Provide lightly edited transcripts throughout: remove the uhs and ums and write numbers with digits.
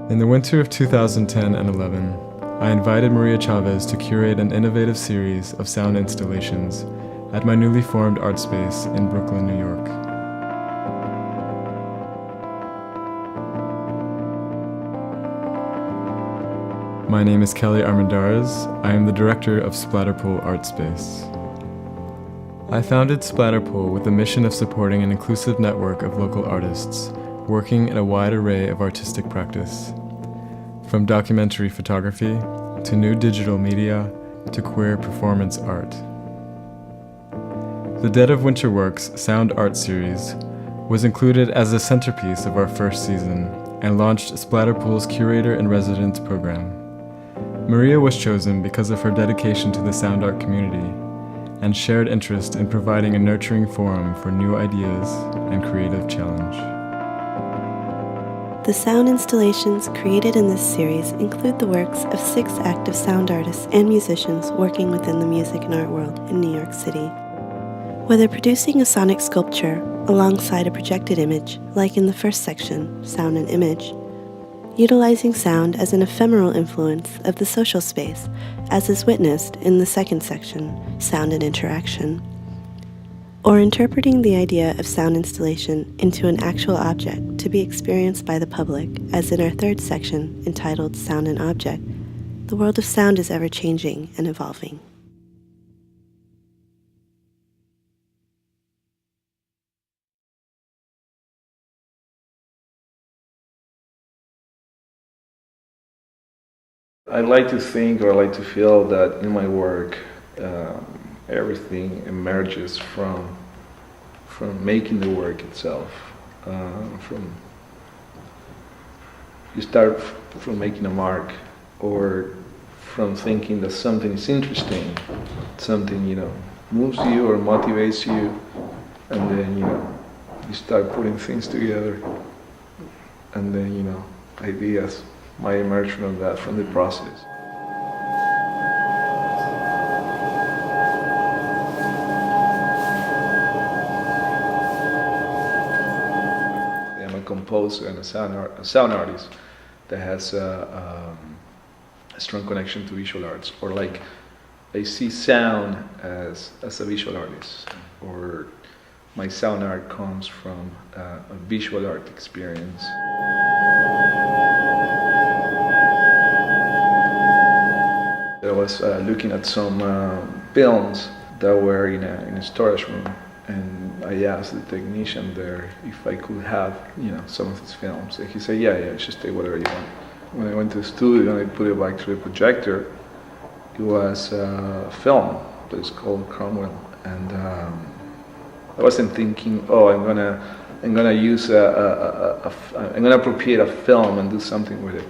In the winter of 2010 and 11, I invited Maria Chavez to curate an innovative series of sound installations at my newly formed artspace in Brooklyn, New York. My name is Kelly Armendariz. I am the director of Splatterpool Artspace. I founded Splatterpool with the mission of supporting an inclusive network of local artists working in a wide array of artistic practice, from documentary photography to new digital media to queer performance art. The Dead of Winter Works Sound Art Series was included as the centerpiece of our first season and launched Splatterpool's Curator in Residence program. Maria was chosen because of her dedication to the sound art community and shared interest in providing a nurturing forum for new ideas and creative challenge. The sound installations created in this series include the works of 6 active sound artists and musicians working within the music and art world in New York City. Whether producing a sonic sculpture alongside a projected image, like in the first section, Sound and Image, utilizing sound as an ephemeral influence of the social space, as is witnessed in the second section, Sound and Interaction, or interpreting the idea of sound installation into an actual object to be experienced by the public, as in our third section, entitled Sound and Object, the world of sound is ever-changing and evolving. I like to think, or I like to feel that in my work, everything emerges from making the work itself. You start from making a mark, or from thinking that something is interesting, something moves you or motivates you, and then you start putting things together, and then ideas might emerge from that, from the process. I'm a composer and a sound artist that has a strong connection to visual arts, or like I see sound as a visual artist, or my sound art comes from a visual art experience. I was looking at some films that were in a storage room, and I asked the technician there if I could have some of his films, and he said, yeah, just take whatever you want. When I went to the studio and I put it back to the projector, it was a film that is called Cromwell, and I wasn't thinking, oh, I'm gonna use I'm gonna appropriate a film and do something with it.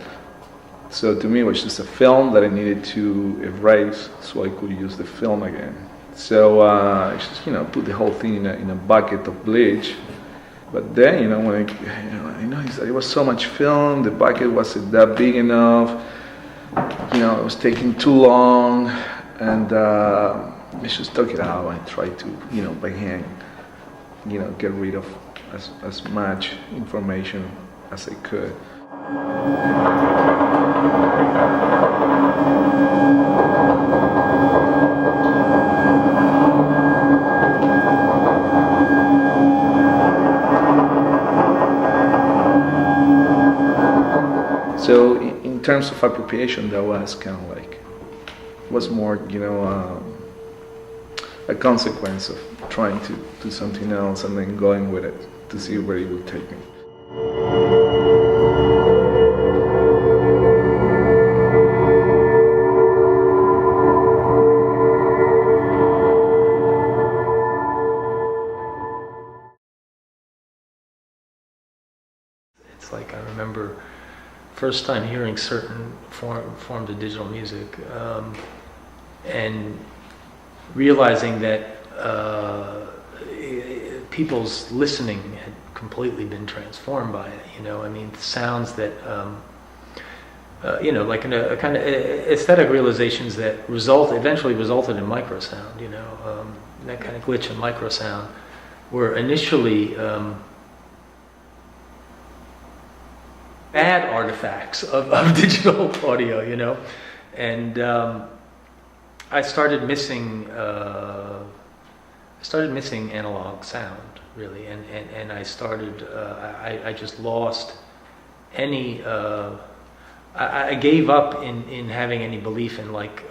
So to me, it was just a film that I needed to erase so I could use the film again. So I just put the whole thing in a bucket of bleach. But then when I noticed that it was so much film, the bucket wasn't that big enough. It was taking too long, and I just took it out and tried to by hand get rid of as much information as I could. terms of appropriation, that was kind of like, was more, a consequence of trying to do something else and then going with it to see where it would take me. It's like I remember first time hearing certain forms of digital music and realizing that people's listening had completely been transformed by it. I mean, sounds that like a kind of aesthetic realizations that eventually resulted in microsound. That kind of glitch in microsound were initially bad artifacts of digital audio, and I started missing analog sound, really, and I started I just lost any I gave up in having any belief in like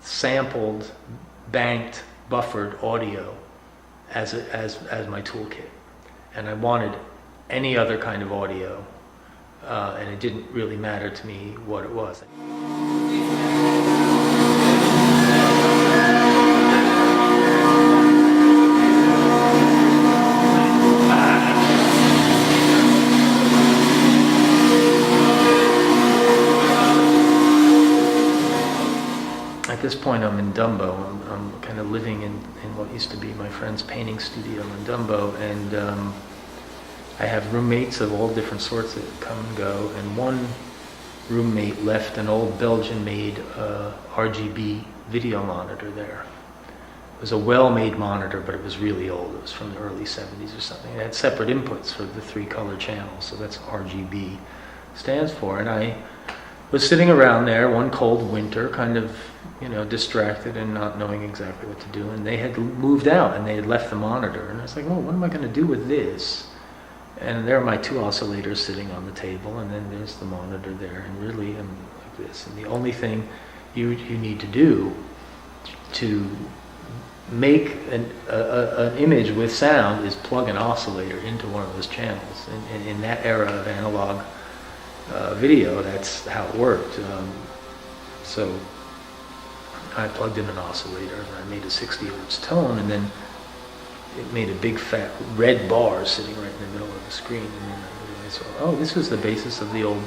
sampled, banked, buffered audio as my toolkit, and I wanted any other kind of audio, and it didn't really matter to me what it was. At this point, I'm in Dumbo. I'm kind of living in what used to be my friend's painting studio in Dumbo, and I have roommates of all different sorts that come and go, and one roommate left an old Belgian-made RGB video monitor there. It was a well-made monitor, but it was really old. It was from the early 70s or something. It had separate inputs for the 3 color channels, so that's RGB stands for. And I was sitting around there one cold winter, kind of, distracted and not knowing exactly what to do, and they had moved out and they had left the monitor, and I was like, well, what am I going to do with this? And there are my 2 oscillators sitting on the table, and then there's the monitor there, and really I'm like this. And the only thing you need to do to make an image with sound is plug an oscillator into one of those channels. And in that era of analog video, that's how it worked. So I plugged in an oscillator, and I made a 60 hertz tone, and then it made a big fat red bar sitting right in the middle of the screen, and then I realized, oh, this was the basis of the old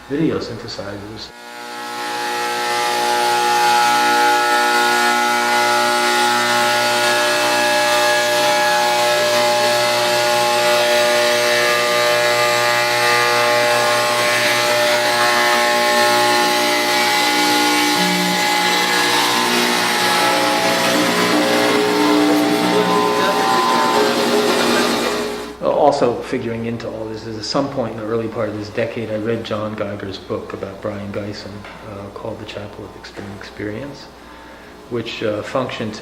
video synthesizers. Also figuring into all this is at some point in the early part of this decade I read John Geiger's book about Brian Geisen called The Chapel of Extreme Experience, which functioned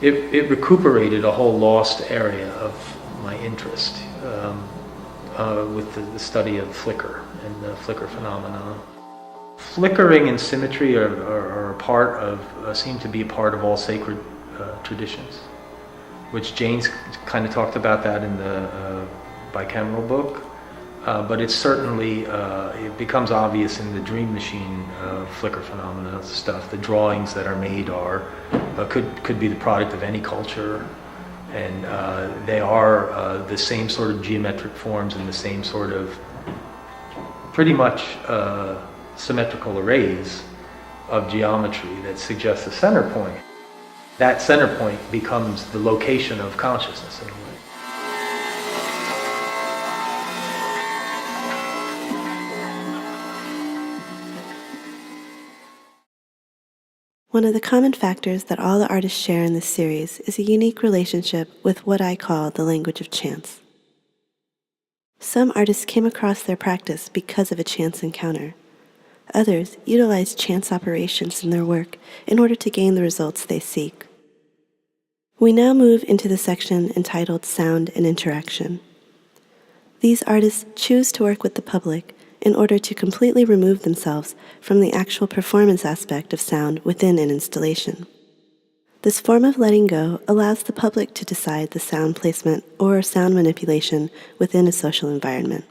it recuperated a whole lost area of my interest with the study of flicker and the flicker phenomenon. Flickering and symmetry are a part of seem to be a part of all sacred traditions, which Jane's kind of talked about that in the bicameral book, but it's certainly, it becomes obvious in the dream machine flicker phenomena stuff. The drawings that are made could be the product of any culture, and they are the same sort of geometric forms and the same sort of pretty much symmetrical arrays of geometry that suggest a center point. That center point becomes the location of consciousness in a way. One of the common factors that all the artists share in this series is a unique relationship with what I call the language of chance. Some artists came across their practice because of a chance encounter. Others utilize chance operations in their work in order to gain the results they seek. We now move into the section entitled Sound and Interaction. These artists choose to work with the public in order to completely remove themselves from the actual performance aspect of sound within an installation. This form of letting go allows the public to decide the sound placement or sound manipulation within a social environment.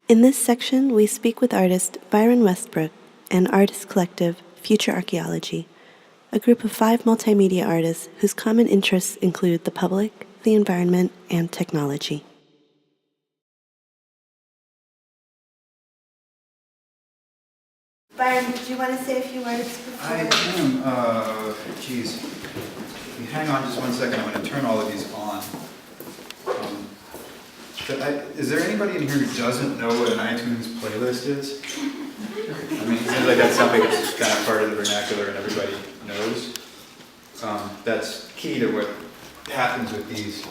In this section, we speak with artist Byron Westbrook and artist collective Future Archaeology, a group of 5 multimedia artists whose common interests include the public, the environment, and technology. Byron, do you want to say a few words before? I am. Geez. Hang on just one second. I'm going to turn all of these on. Is there anybody in here who doesn't know what an iTunes playlist is? I mean, it seems like that's something that's kind of part of the vernacular and everybody knows. That's key to what happens with these.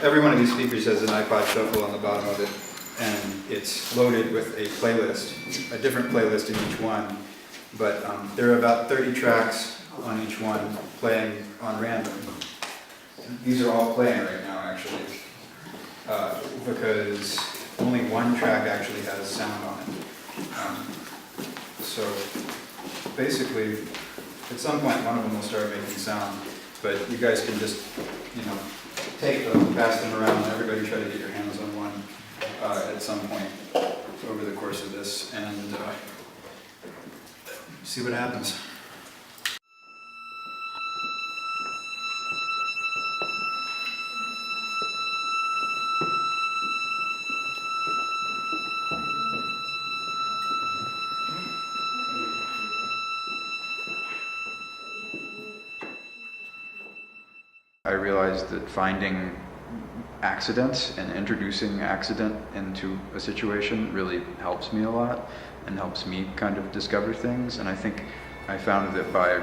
Every one of these speakers has an iPod Shuffle on the bottom of it, and it's loaded with a playlist, a different playlist in each one. But there are about 30 tracks on each one playing on random. These are all playing right now, actually, because only one track actually has sound on it. So basically, at some point, one of them will start making sound, but you guys can just, take them, pass them around, and everybody try to get your hands on one at some point over the course of this, and see what happens. I realized that finding accidents and introducing accident into a situation really helps me a lot and helps me kind of discover things. And I think I found that by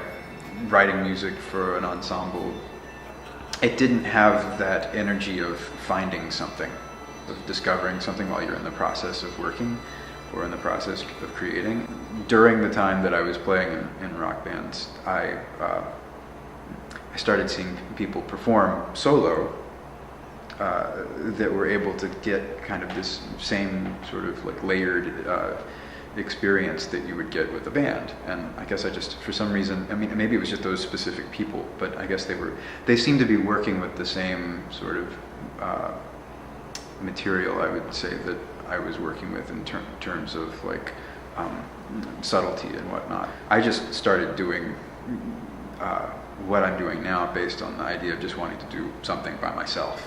writing music for an ensemble, it didn't have that energy of finding something, of discovering something while you're in the process of working or in the process of creating. During the time that I was playing in rock bands, I started seeing people perform solo that were able to get kind of this same sort of like layered experience that you would get with a band. And I guess I just, for some reason, I mean, maybe it was just those specific people, but I guess they seemed to be working with the same sort of material, I would say, that I was working with in terms of like subtlety and whatnot. I just started doing what I'm doing now based on the idea of just wanting to do something by myself.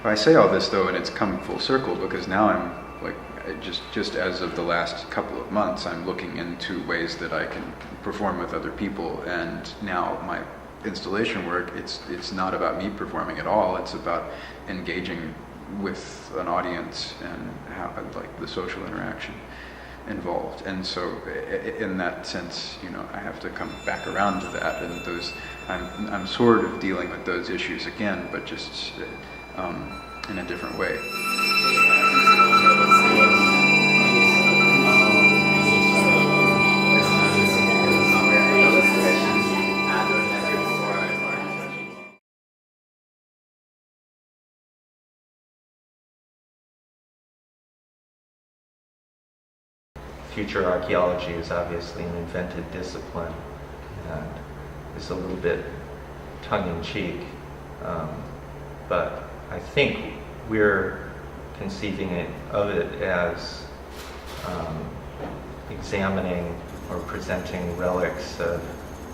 I say all this though, and it's come full circle because now I'm like, just as of the last couple of months, I'm looking into ways that I can perform with other people, and now my installation work, it's not about me performing at all. It's about engaging with an audience and how, like, the social interaction involved. And so in that sense, I have to come back around to that, and those I'm sort of dealing with those issues again, but just in a different way. Future archaeology is obviously an invented discipline, and it's a little bit tongue-in-cheek, but I think we're conceiving of it as examining or presenting relics of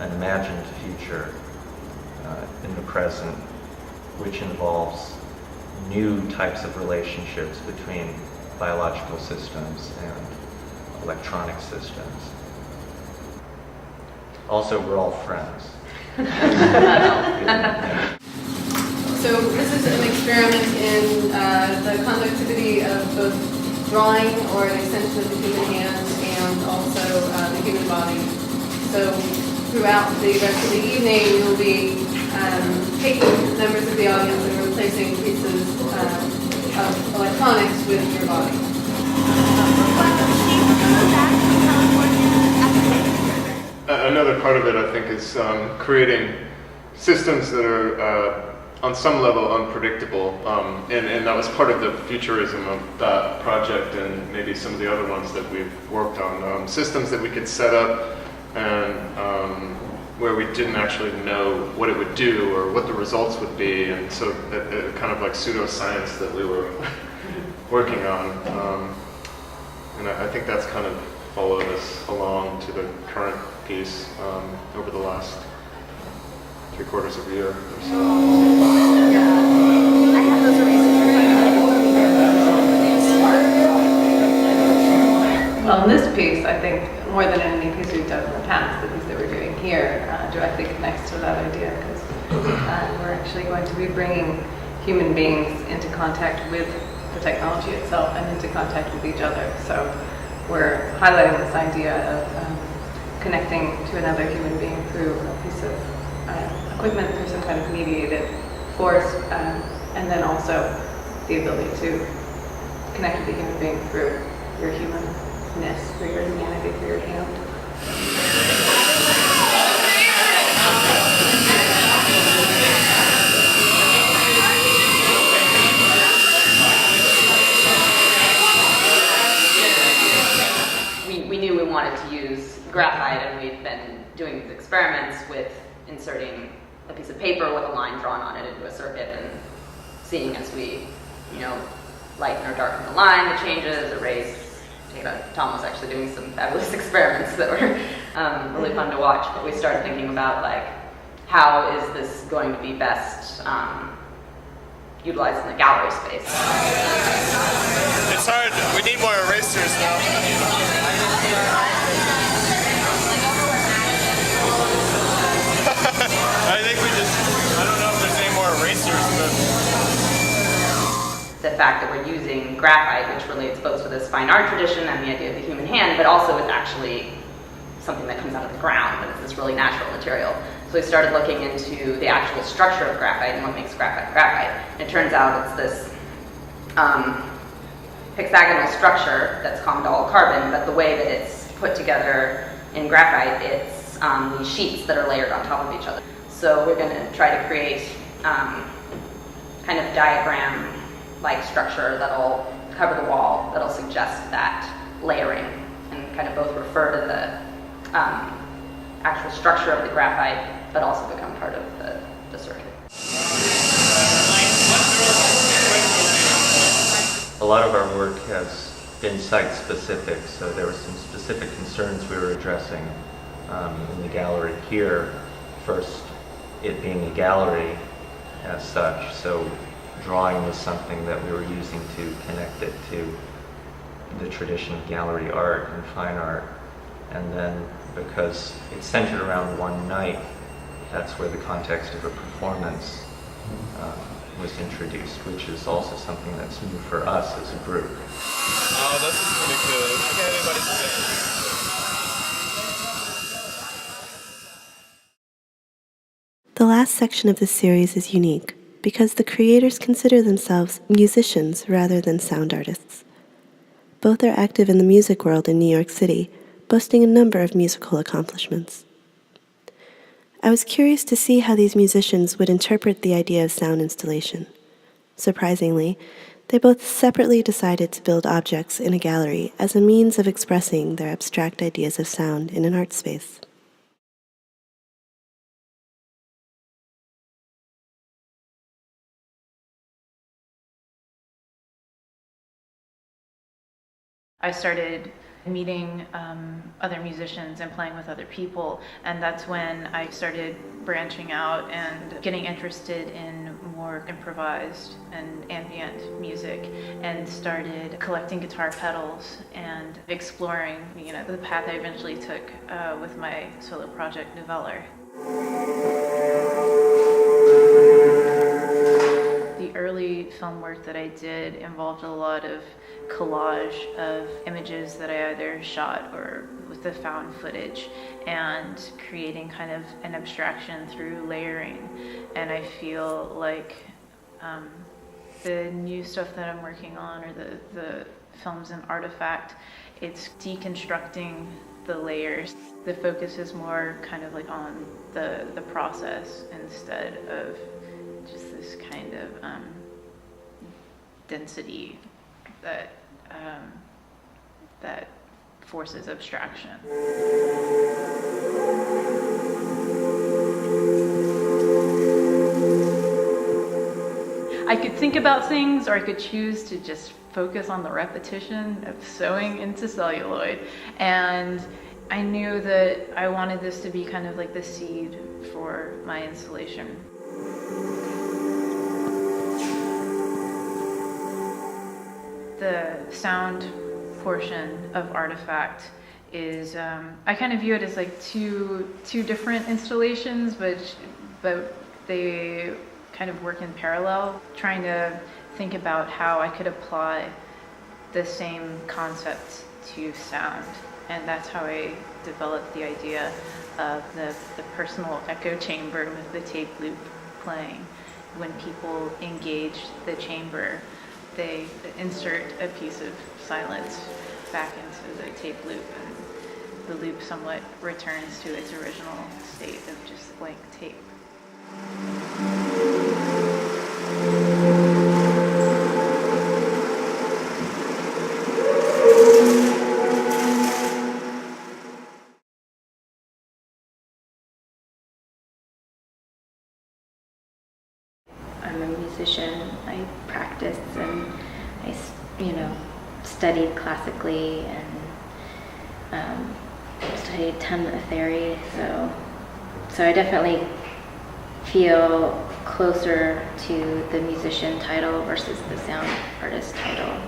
an imagined future in the present which involves new types of relationships between biological systems and electronic systems. Also, we're all friends. So this is an experiment in the conductivity of both drawing, or an extension of the human hand, and also the human body. So throughout the rest of the evening, you'll be taking members of the audience and replacing pieces of electronics with your body. Another part of it, I think, is creating systems that are on some level unpredictable, and that was part of the futurism of that project and maybe some of the other ones that we've worked on. Systems that we could set up and where we didn't actually know what it would do or what the results would be, and so kind of like pseudoscience that we were working on. And I think that's kind of followed us along to the current piece over the last 3/4 of a year or so. Well, in this piece, I think more than any piece we've done in the past, the piece that we're doing here directly connects to that idea, because we're actually going to be bringing human beings into contact with the technology itself and into contact with each other. So we're highlighting this idea of connecting to another human being through a piece of equipment, through some kind of mediated force, and then also the ability to connect with the human being through your humanness, through your humanity, through your hand. We knew we wanted to use graphite, and we'd been doing these experiments with inserting a piece of paper with a line drawn on it into a circuit and seeing as we, lighten or darken the line, the changes, erase. Tom was actually doing some fabulous experiments that were really fun to watch, but we started thinking about how is this going to be best utilized in the gallery space. It's hard. We need more erasers now. I think I don't know if there's any more erasers, but... The fact that we're using graphite, which relates both to this fine art tradition and the idea of the human hand, but also it's actually something that comes out of the ground, and it's this really natural material. So we started looking into the actual structure of graphite and what makes graphite graphite. And it turns out it's this hexagonal structure that's common to all carbon, but the way that it's put together in graphite, it's these sheets that are layered on top of each other. So we're going to try to create kind of diagram-like structure that'll cover the wall, that'll suggest that layering, and kind of both refer to the actual structure of the graphite, but also become part of the circuit. A lot of our work has been site-specific, so there were some specific concerns we were addressing in the gallery here. First, it being a gallery as such, so drawing was something that we were using to connect it to the tradition of gallery art and fine art. And then because it's centered around one night, that's where the context of a performance was introduced, which is also something that's new for us as a group. Oh, this is pretty cool. I can't anybody say. The last section of this series is unique because the creators consider themselves musicians rather than sound artists. Both are active in the music world in New York City, boasting a number of musical accomplishments. I was curious to see how these musicians would interpret the idea of sound installation. Surprisingly, they both separately decided to build objects in a gallery as a means of expressing their abstract ideas of sound in an art space. I started meeting other musicians and playing with other people. And that's when I started branching out and getting interested in more improvised and ambient music, and started collecting guitar pedals and exploring, the path I eventually took with my solo project, Noveller. The early film work that I did involved a lot of collage of images that I either shot or with the found footage, and creating kind of an abstraction through layering. And I feel like the new stuff that I'm working on, or the films in Artifact, it's deconstructing the layers. The focus is more kind of like on the process instead of just this kind of density that that forces abstraction. I could think about things, or I could choose to just focus on the repetition of sewing into celluloid. And I knew that I wanted this to be kind of like the seed for my installation. The sound portion of Artifact is, I kind of view it as like two different installations, but they kind of work in parallel, trying to think about how I could apply the same concept to sound. And that's how I developed the idea of the personal echo chamber with the tape loop playing. When people engage the chamber, they insert a piece of silence back into the tape loop, and the loop somewhat returns to its original state of just blank tape. I'm a musician. I practice and I, studied classically and studied a ton of theory. So I definitely feel closer to the musician title versus the sound artist title.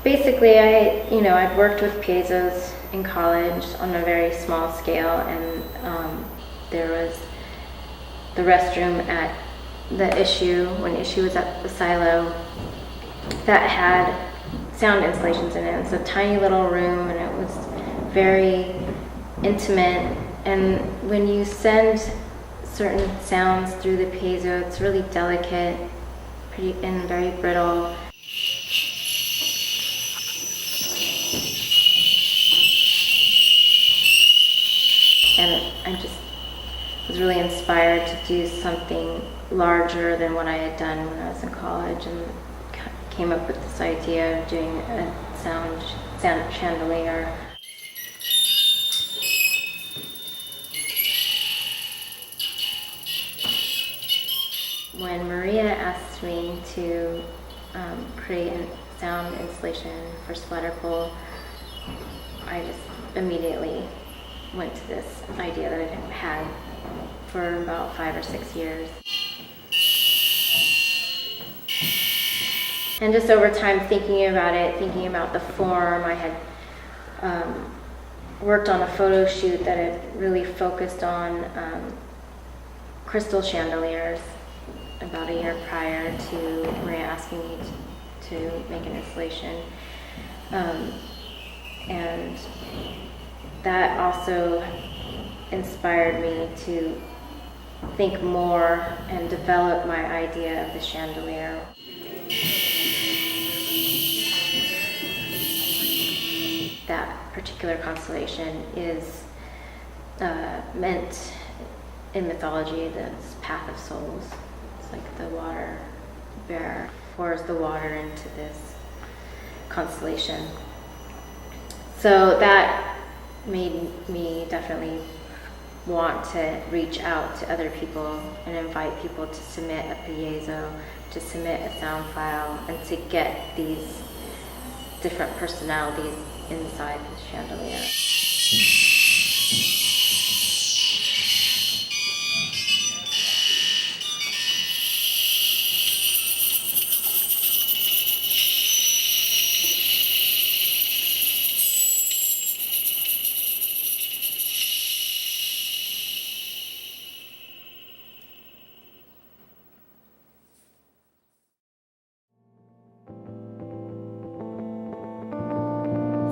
Basically, I'd worked with piezos in college on a very small scale, and there was the restroom at the issue, when issue was at the silo, that had sound installations in it. It's a tiny little room, and it was very intimate. And when you send certain sounds through the piezo, it's really delicate, and very brittle. And I just was really inspired to do something larger than what I had done when I was in college, and came up with this idea of doing a sound chandelier. When Maria asked me to create a sound installation for Splatterpool, I just immediately went to this idea that I've had for about 5 or 6 years. And just over time, thinking about it, thinking about the form, I had worked on a photo shoot that had really focused on crystal chandeliers about a year prior to Maria asking me to make an installation. And that also inspired me to think more and develop my idea of the chandelier. That particular constellation is meant in mythology, the path of souls. It's like the water bearer pours the water into this constellation. So that made me definitely want to reach out to other people and invite people to submit a piezo, to submit a sound file, and to get these different personalities inside this chandelier.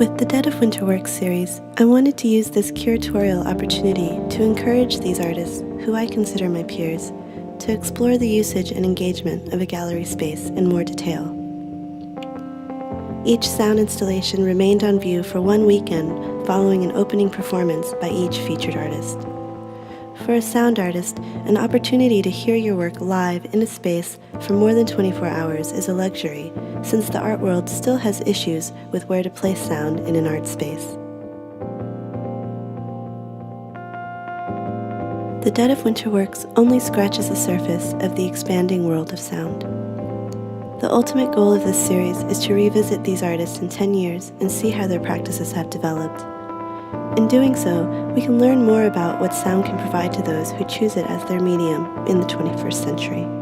With the Dead of Winter Works series, I wanted to use this curatorial opportunity to encourage these artists, who I consider my peers, to explore the usage and engagement of a gallery space in more detail. Each sound installation remained on view for one weekend following an opening performance by each featured artist. For a sound artist, an opportunity to hear your work live in a space for more than 24 hours is a luxury, since the art world still has issues with where to place sound in an art space. The Dead of Winter Works only scratches the surface of the expanding world of sound. The ultimate goal of this series is to revisit these artists in 10 years and see how their practices have developed. In doing so, we can learn more about what sound can provide to those who choose it as their medium in the 21st century.